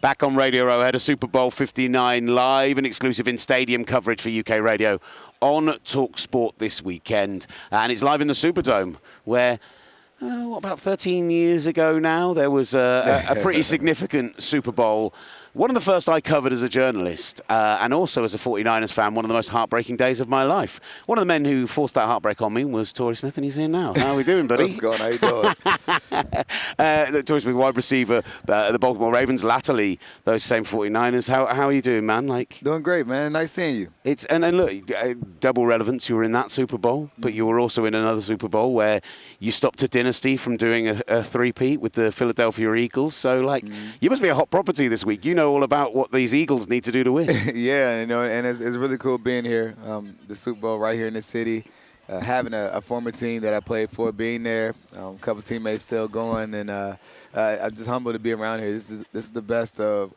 Back on Radio Row ahead of Super Bowl 59 live and exclusive in-stadium coverage for UK Radio on talkSPORT this weekend. And it's live in the Superdome where, about 13 years ago now, there was a pretty significant Super Bowl. One of the first I covered as a journalist and also as a 49ers fan, one of the most heartbreaking days of my life. One of the men who forced that heartbreak on me was Torrey Smith, and he's here now. How are we doing, buddy? What's going on? How you doing? Torrey Smith, wide receiver, the Baltimore Ravens, latterly those same 49ers. How are you doing, man? Doing great, man. Nice seeing you. And look, double relevance. You were in that Super Bowl, but you were also in another Super Bowl where you stopped a dynasty from doing a three-peat with the Philadelphia Eagles. So, you must be a hot property this week. You know all about what these Eagles need to do to win. Yeah, and it's really cool being here, the Super Bowl right here in the city, having a former team that I played for, being there, a couple teammates still going, and I'm just humbled to be around here. This is the best of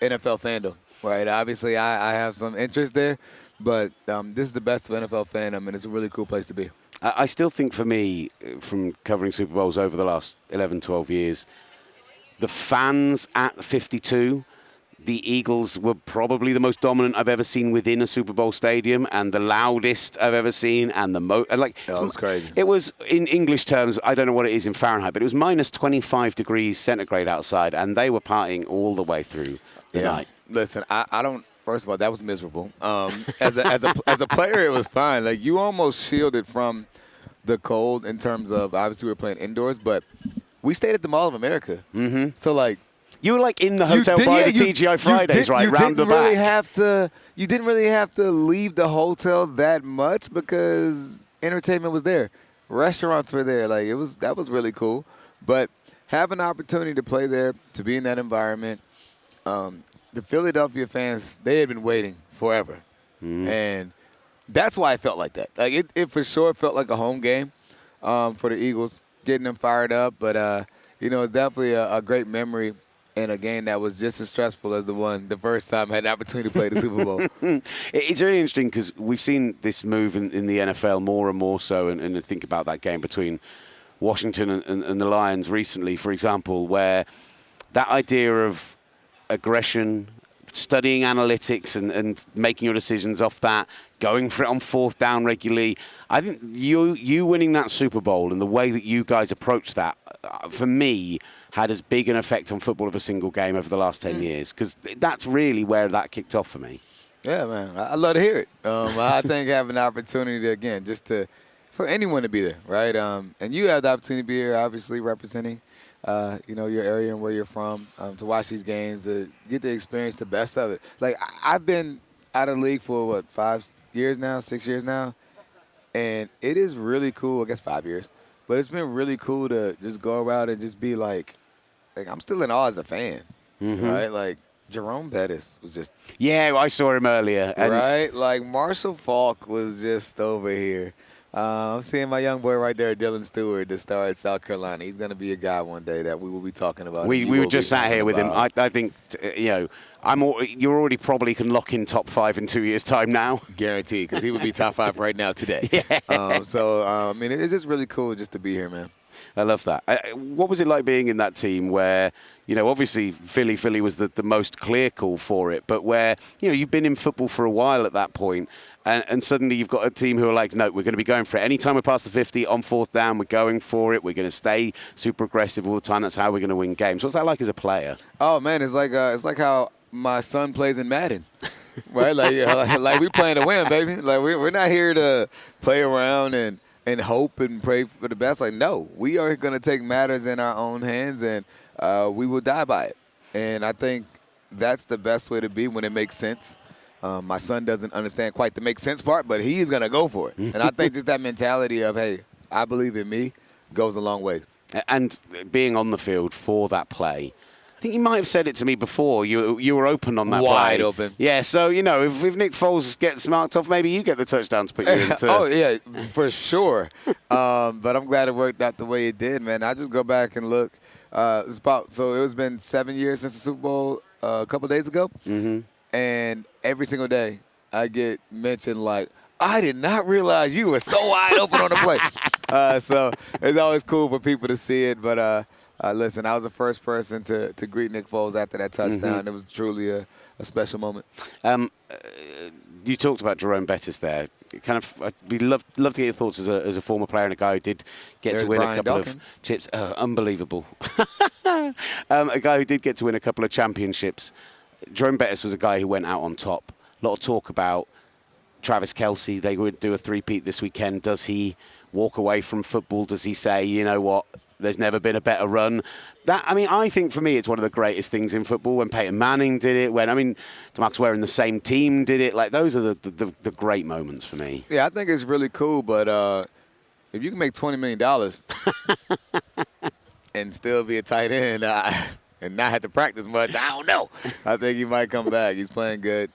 NFL fandom, right? Obviously, I have some interest there, but this is the best of NFL fandom, and it's a really cool place to be. I still think for me, from covering Super Bowls over the last 11, 12 years, the fans at 52, the Eagles were probably the most dominant I've ever seen within a Super Bowl stadium, and the loudest I've ever seen, and it was crazy. It was, in English terms, I don't know what it is in Fahrenheit, but it was minus 25 degrees centigrade outside, and they were partying all the way through the night. Listen, I don't. First of all, that was miserable. As a player, it was fine. You almost shielded from the cold in terms of, obviously we were playing indoors, but we stayed at the Mall of America. Mm-hmm. So you were in the hotel by the TGI Fridays, right, round the back. You didn't really have to leave the hotel that much because entertainment was there. Restaurants were there. That was really cool. But having an opportunity to play there, to be in that environment, the Philadelphia fans, they had been waiting forever. Mm. And that's why I felt like that. It for sure felt like a home game for the Eagles, getting them fired up. But, it's definitely a great memory in a game that was just as stressful as the first time I had the opportunity to play the Super Bowl. It's really interesting because we've seen this move in the NFL more and more so, and think about that game between Washington and the Lions recently, for example, where that idea of aggression, studying analytics and making your decisions off that, going for it on fourth down regularly. I think you winning that Super Bowl and the way that you guys approach that, for me, had as big an effect on football of a single game over the last 10 years, because that's really where that kicked off for me. Yeah, man. I love to hear it. I think having the opportunity, again, for anyone to be there, right? And you have the opportunity to be here, obviously, representing your area and where you're from, to watch these games, to get to experience the best of it. I've been out of the league for, 5 years now, 6 years now, and it is really cool, I guess 5 years, but it's been really cool to just go around and just be I'm still in awe as a fan, right? Jerome Bettis was just... Yeah, I saw him earlier. Right? Marshall Faulk was just over here. I'm seeing my young boy right there, Dylan Stewart, the star at South Carolina. He's going to be a guy one day that we will be talking about. We were just sat here with him. I think, you're already probably can lock in top 5 in 2 years' time now. Guaranteed, because he would be top 5 right now today. Yeah. It's just really cool just to be here, man. I love that. What was it like being in that team where, obviously Philly was the most clear call for it, but where, you've been in football for a while at that point, and suddenly you've got a team who are no, we're going to be going for it. Anytime we're past the 50 on fourth down, we're going for it. We're going to stay super aggressive all the time. That's how we're going to win games. What's that like as a player? Oh, man, it's like how my son plays in Madden. Right? We playing to win, baby. We're not here to play around and hope and pray for the best. No, we are going to take matters in our own hands, and we will die by it. And I think that's the best way to be when it makes sense. My son doesn't understand quite the make sense part, but he's going to go for it. And I think just that mentality of, hey, I believe in me goes a long way. And being on the field for that play, I think you might have said it to me before. You were open on that Wide play. Open. Yeah, so, if Nick Foles gets marked off, maybe you get the touchdown to put you into. Oh, yeah, for sure. But I'm glad it worked out the way it did, man. I just go back and look. It's been 7 years since the Super Bowl a couple days ago. Mm-hmm. And every single day I get mentioned I did not realize you were so wide open on the play. So it's always cool for people to see it. But Listen, I was the first person to greet Nick Foles after that touchdown. It was truly a special moment. You talked about Jerome Bettis there. Kind of, we'd love to get your thoughts as a former player and a guy who did get to win Brian a couple Dawkins. of chips. Unbelievable. A guy who did get to win a couple of championships. Jerome Bettis was a guy who went out on top. A lot of talk about Travis Kelce. They would do a three-peat this weekend. Does he walk away from football? Does he say, you know what, there's never been a better run? I think for me it's one of the greatest things in football. When Peyton Manning did it, DeMarcus Ware in the same team did it. Like, those are the great moments for me. Yeah, I think it's really cool, but if you can make $20 million and still be a tight end and not have to practice much, I don't know. I think he might come back. He's playing good.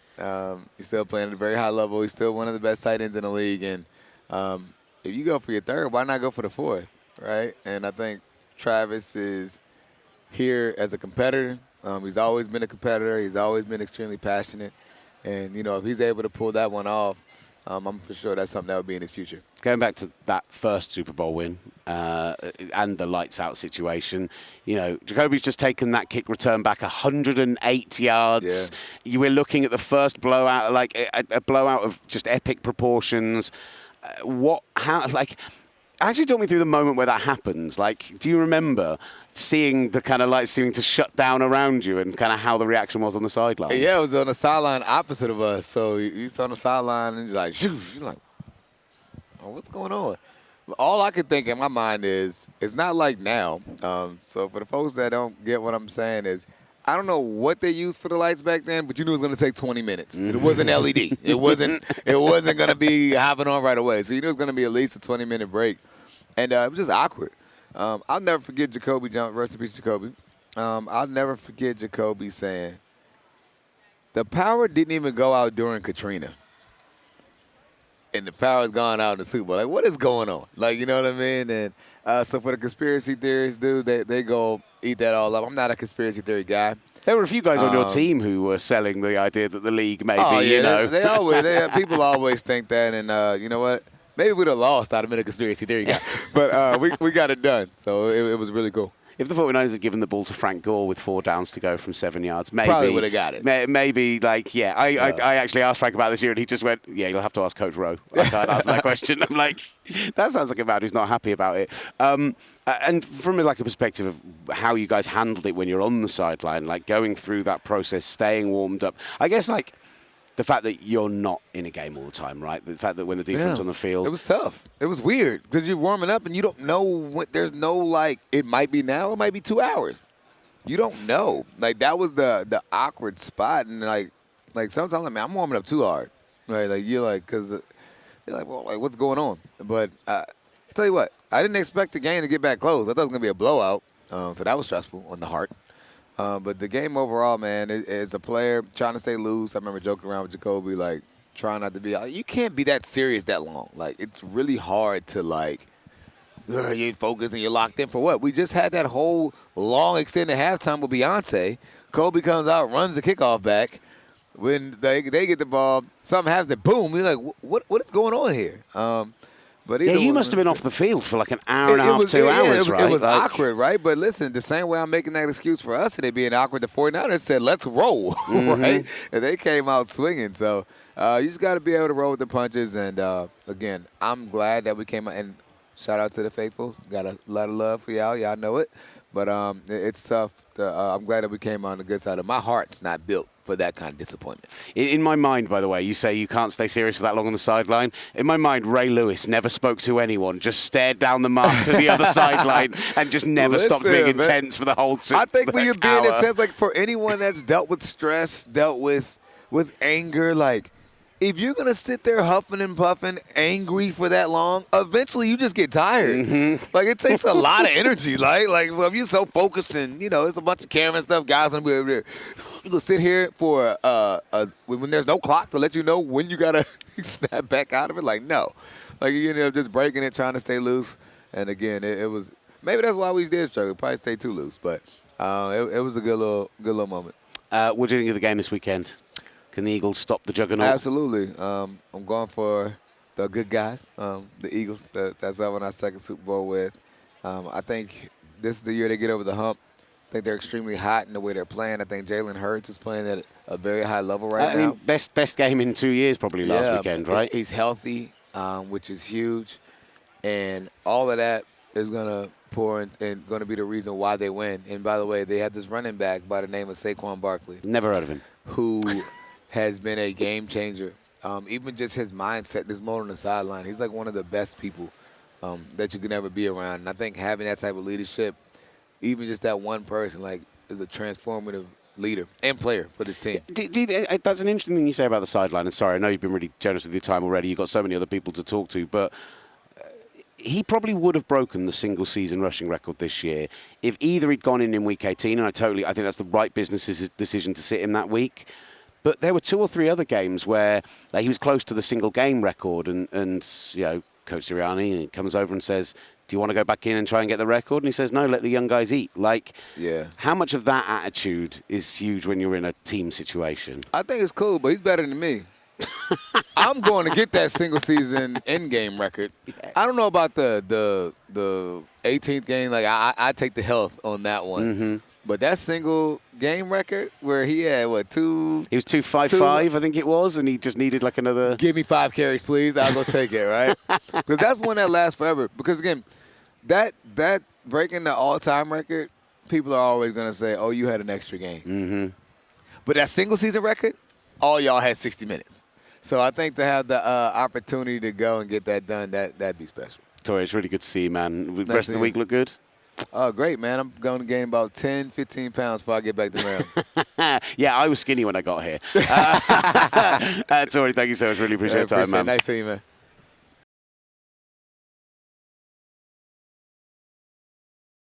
He's still playing at a very high level. He's still one of the best tight ends in the league. And if you go for your third, why not go for the fourth, right? And I think Travis is here as a competitor. He's always been a competitor. He's always been extremely passionate. And, if he's able to pull that one off, I'm for sure that's something that would be in his future. Going back to that first Super Bowl win and the lights out situation, Jacoby's just taken that kick return back 108 yards. Yeah. You were looking at the first blowout, like a blowout of just epic proportions. Actually talk me through the moment where that happens. Like, do you remember seeing the kind of lights seeming to shut down around you and kind of how the reaction was on the sideline? Yeah, it was on the sideline opposite of us. So you saw on the sideline and you're like, shoo, you're like, oh, what's going on? All I could think in my mind is, it's not like now. So for the folks that don't get what I'm saying is, I don't know what they used for the lights back then, but you knew it was going to take 20 minutes. It wasn't LED. It wasn't going to be hopping on right away. So you knew it was going to be at least a 20-minute break. And it was just awkward. I'll never forget Jacoby Jones. Rest in peace, Jacoby. I'll never forget Jacoby saying, the power didn't even go out during Katrina. And the power's gone out in the Super Bowl. Like, what is going on? Like, you know what I mean? And so for the conspiracy theorists, dude, they go eat that all up. I'm not a conspiracy theory guy. There were a few guys on your team who were selling the idea that the league maybe, people always think that. And you know what? Maybe we'd have lost. I'd have been a conspiracy theory guy. But we got it done. So it was really cool. If the 49ers had given the ball to Frank Gore with 4 downs to go from 7 yards, maybe probably would have got it. Maybe, I actually asked Frank about this year, and he just went, "Yeah, you'll have to ask Coach Rowe." I can't answer that question. I'm like, that sounds like a man who's not happy about it. And from a perspective of how you guys handled it when you're on the sideline, like going through that process, staying warmed up, I guess the fact that you're not in a game all the time, right? The fact that when the defense on the field. It was tough. It was weird because you're warming up and you don't know when, there's no it might be now, it might be 2 hours. You don't know. Like, that was the awkward spot. And like sometimes, I'm warming up too hard. Right? Like, because you're like, well, what's going on? But I'll tell you what, I didn't expect the game to get back close. I thought it was going to be a blowout. So that was stressful on the heart. But the game overall, man, as a player, trying to stay loose. I remember joking around with Jacoby, trying not to be you can't be that serious that long. It's really hard to, you're focused and you're locked in for what? We just had that whole long extended halftime with Beyonce. Kobe comes out, runs the kickoff back. When they get the ball, something happens, boom. You're like, what is going on here? But you must have been off the field for an hour and a half, 2 hours, right? It was awkward, right? But listen, the same way I'm making that excuse for us and it being awkward, the 49ers said, let's roll, right? And they came out swinging. So you just got to be able to roll with the punches. And, again, I'm glad that we came out. And shout out to the faithfuls. Got a lot of love for y'all. Y'all know it. But it's tough. I'm glad that we came on the good side. My heart's not built for that kind of disappointment. In my mind, by the way, you say you can't stay serious for that long on the sideline. In my mind, Ray Lewis never spoke to anyone, just stared down the mask to the other sideline and just never stopped being intense for the whole I think when you're being intense, for anyone that's dealt with stress, dealt with anger, if you're going to sit there huffing and puffing, angry for that long, eventually you just get tired. It takes a lot of energy. So if you're so focused and, it's a bunch of camera and stuff, guys going to be able to you can sit here for when there's no clock to let you know when you got to snap back out of it. No. You just breaking it, trying to stay loose. And, again, it was – maybe that's why we did struggle. Probably stay too loose. But it was a good little moment. What do you think of the game this weekend? Can the Eagles stop the juggernaut? Absolutely. I'm going for the good guys, the Eagles. That's when our second Super Bowl with. I think this is the year they get over the hump. I think they're extremely hot in the way they're playing. I think Jalen Hurts is playing at a very high level right now. Mean, best game in 2 years probably last weekend, right? He's healthy, which is huge. And all of that is going to pour in, and going to be the reason why they win. And by the way, they have this running back by the name of Saquon Barkley. Never heard of him. Who has been a game changer. Even just his mindset, this moment on the sideline, he's like one of the best people that you can ever be around. And I think having that type of leadership, even just that one person, like, is a transformative leader and player for this team. That's an interesting thing you say about the sideline. And sorry, I know you've been really generous with your time already. You've got so many other people to talk to. But he probably would have broken the single-season rushing record this year if either he'd gone in week 18, and I think that's the right business decision to sit him that week. But there were 2 or 3 other games where he was close to the single-game record, and you know, Coach Sirianni comes over and says, do you want to go back in and try and get the record? And he says, no, let the young guys eat. Like, how much of that attitude is huge when you're in a team situation? I think it's cool, but he's better than me. I'm going to get that single-season end-game record. I don't know about the 18th game. Like, I take the health on that one. Mm-hmm. But that single-game record where he had, two? He was 255, I think it was, and he just needed like another. Give me 5 carries, please. I'll go take it, right? Because that's one that lasts forever. Because, again, that breaking the all-time record, people are always going to say, oh, you had an extra game. Mm-hmm. But that single-season record, all y'all had 60 minutes. So I think to have the opportunity to go and get that done, that'd be special. Torrey, it's really good to see you, man. The rest of the week look good? Oh, great, man. I'm going to gain about 10, 15 pounds before I get back to Maryland. Yeah, I was skinny when I got here. Torrey, thank you so much. Really appreciate your time, man. Nice seeing you, man.